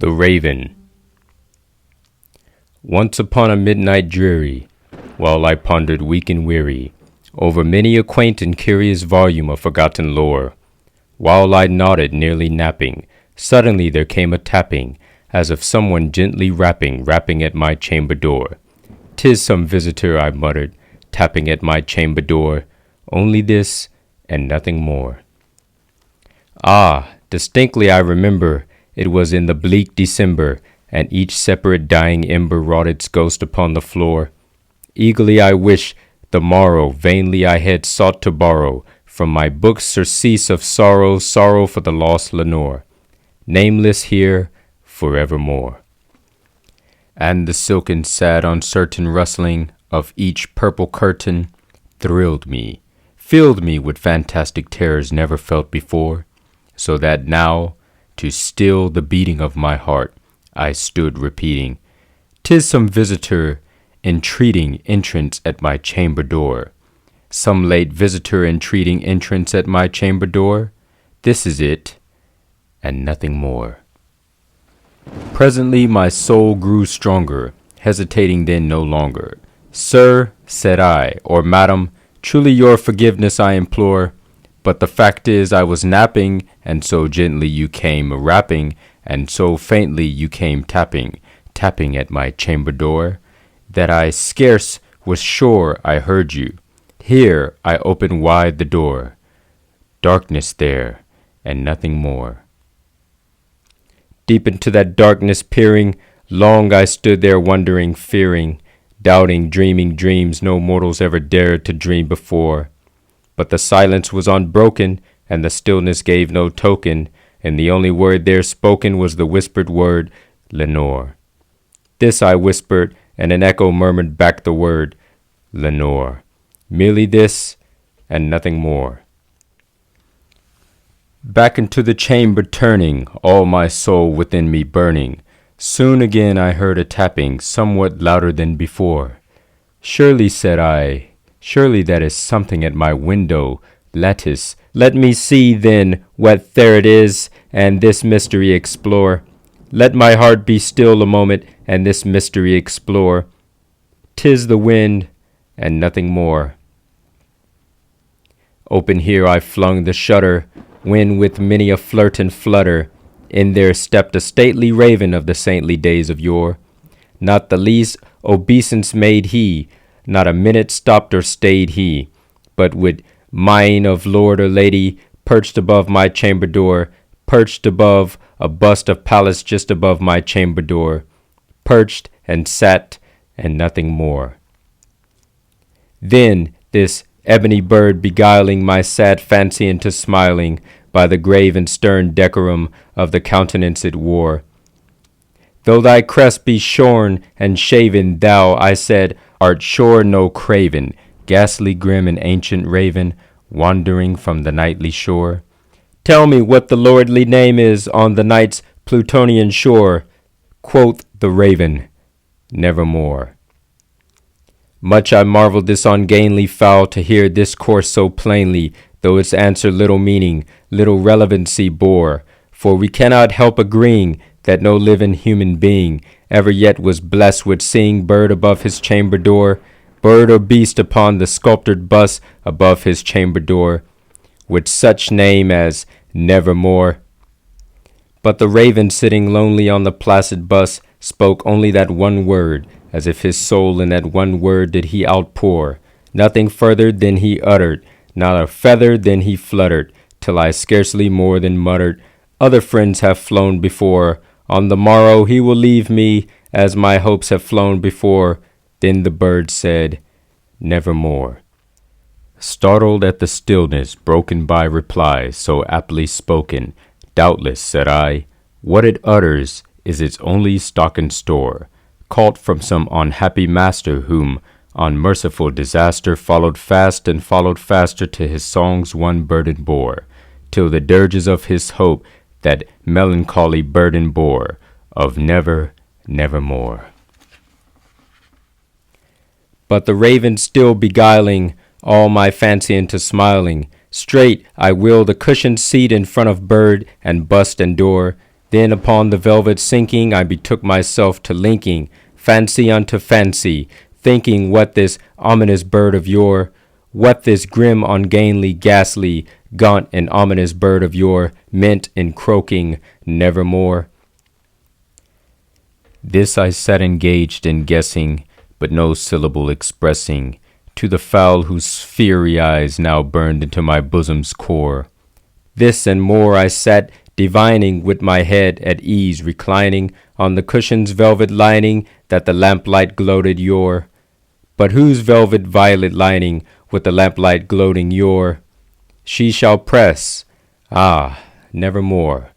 The Raven. Once upon a midnight dreary, while I pondered weak and weary over many a quaint and curious volume of forgotten lore, while I nodded nearly napping, suddenly there came a tapping, as of someone gently rapping at my chamber door. "'Tis some visitor," I muttered, tapping at my chamber door, only this and nothing more. Ah, distinctly I remember, it was in the bleak December, and each separate dying ember wrought its ghost upon the floor. Eagerly I wished the morrow, vainly I had sought to borrow from my book's surcease of sorrow, sorrow for the lost Lenore, nameless here forevermore. And the silken, sad, uncertain rustling of each purple curtain thrilled me, filled me with fantastic terrors never felt before, so that now, to still the beating of my heart, I stood repeating, "'Tis some visitor entreating entrance at my chamber door. Some late visitor entreating entrance at my chamber door. This is it, and nothing more." Presently my soul grew stronger, hesitating then no longer. "Sir," said I, "or madam, truly your forgiveness I implore. But the fact is I was napping, and so gently you came rapping, and so faintly you came tapping at my chamber door, that I scarce was sure I heard you. Here I opened wide the door. Darkness there, and nothing more." Deep into that darkness peering, long I stood there wondering, fearing, doubting, dreaming dreams no mortals ever dared to dream before. But the silence was unbroken, and the stillness gave no token, and the only word there spoken was the whispered word, "Lenore." This I whispered, and an echo murmured back the word, "Lenore." Merely this, and nothing more. Back into the chamber turning, all my soul within me burning, soon again I heard a tapping, somewhat louder than before. "Surely," said I, "surely that is something at my window lattice. Let me see, then, what there it is, and this mystery explore. Let my heart be still a moment, and this mystery explore. 'Tis the wind, and nothing more." Open here I flung the shutter, when with many a flirt and flutter, in there stepped a stately raven of the saintly days of yore. Not the least obeisance made he, not a minute stopped or stayed he, but with mien of lord or lady, perched above my chamber door, perched above a bust of Pallas just above my chamber door, perched and sat, and nothing more. Then this ebony bird beguiling my sad fancy into smiling, by the grave and stern decorum of the countenance it wore. "Though thy crest be shorn and shaven, thou," I said, "art sure no craven, ghastly grim and ancient raven, wandering from the nightly shore. Tell me what the lordly name is on the night's Plutonian shore." Quoth the raven, "Nevermore." Much I marveled this ungainly fowl to hear discourse so plainly, though its answer little meaning, little relevancy bore, for we cannot help agreeing that no living human being ever yet was blessed with seeing bird above his chamber door, bird or beast upon the sculptured bust above his chamber door, with such name as Nevermore. But the raven sitting lonely on the placid bust spoke only that one word, as if his soul in that one word did he outpour. Nothing further than he uttered, not a feather than he fluttered, till I scarcely more than muttered, "Other friends have flown before. On the morrow he will leave me, as my hopes have flown before." Then the bird said, "Nevermore." Startled at the stillness, broken by replies so aptly spoken, "Doubtless," said I, "what it utters is its only stock and store, caught from some unhappy master whom unmerciful disaster followed fast and followed faster to his song's one burden bore, till the dirges of his hope that melancholy burden bore, of never, nevermore." But the raven still beguiling all my fancy into smiling, straight I wheeled a cushioned seat in front of bird and bust and door. Then upon the velvet sinking, I betook myself to linking fancy unto fancy, thinking what this ominous bird of yore, what this grim, ungainly, ghastly, gaunt and ominous bird of yore meant in croaking nevermore. This I sat engaged in guessing, but no syllable expressing, to the fowl whose fiery eyes now burned into my bosom's core. This and more I sat divining, with my head at ease reclining on the cushion's velvet lining that the lamplight gloated yore. But whose velvet violet lining with the lamplight gloating yore? She shall press, nevermore.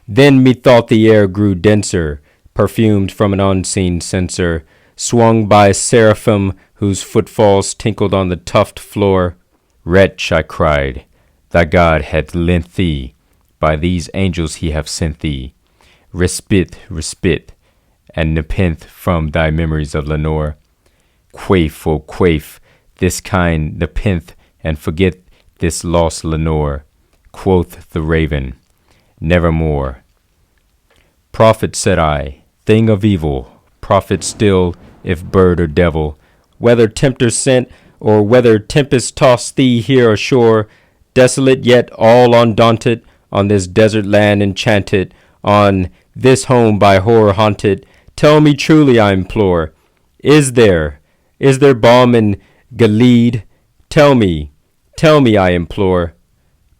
Then methought the air grew denser, perfumed from an unseen censer, swung by seraphim whose footfalls tinkled on the tuft floor. Wretch, I cried, thy God hath lent thee, by these angels he hath sent thee, respite, and nepenthe from thy memories of Lenore. Quaff, oh quaff, this kind nepenthe, and forget this lost Lenore. Quoth the raven, nevermore. Prophet, said I, thing of evil, prophet still, if bird or devil, whether tempter sent, or whether tempest tossed thee here ashore, desolate yet all undaunted, on this desert land enchanted, on this home by horror haunted, tell me truly, I implore, is there balm in Gilead? Tell me, I implore.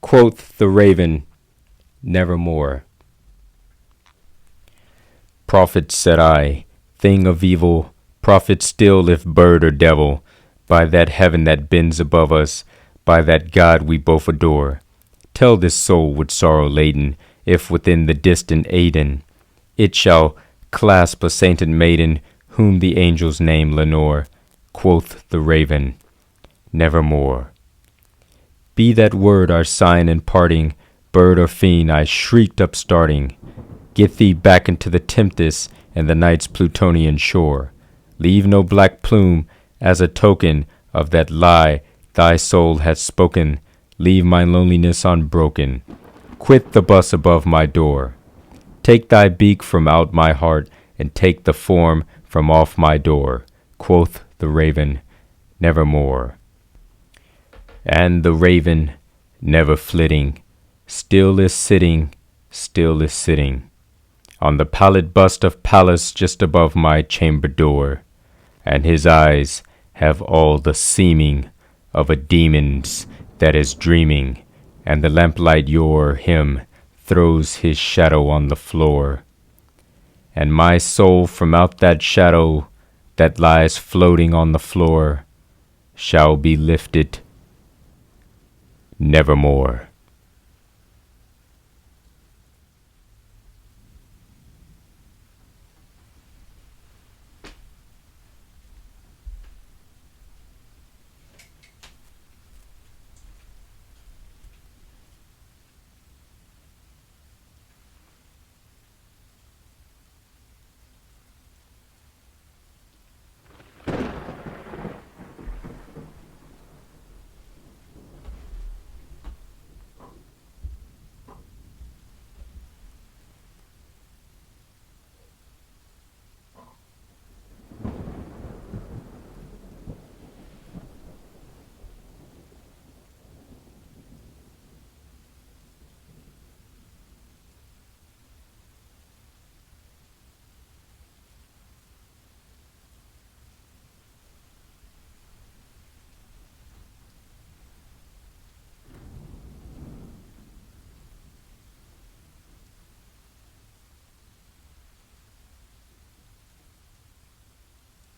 Quoth the raven, nevermore. Prophet, said I, thing of evil, prophet still, if bird or devil, by that heaven that bends above us, by that God we both adore, tell this soul with sorrow laden, if within the distant Aden it shall clasp a sainted maiden, whom the angels name Lenore. Quoth the raven, nevermore. Be that word our sign in parting, bird or fiend, I shrieked upstarting. Get thee back into the tempest and the night's Plutonian shore. Leave no black plume as a token of that lie thy soul hath spoken. Leave my loneliness unbroken. Quit the bus above my door. Take thy beak from out my heart, and take the form from off my door. Quoth the raven, nevermore. And the raven, never flitting, still is sitting, on the pallid bust of Pallas just above my chamber door, and his eyes have all the seeming of a demon's that is dreaming, and the lamplight o'er him throws his shadow on the floor. And my soul from out that shadow that lies floating on the floor shall be lifted nevermore.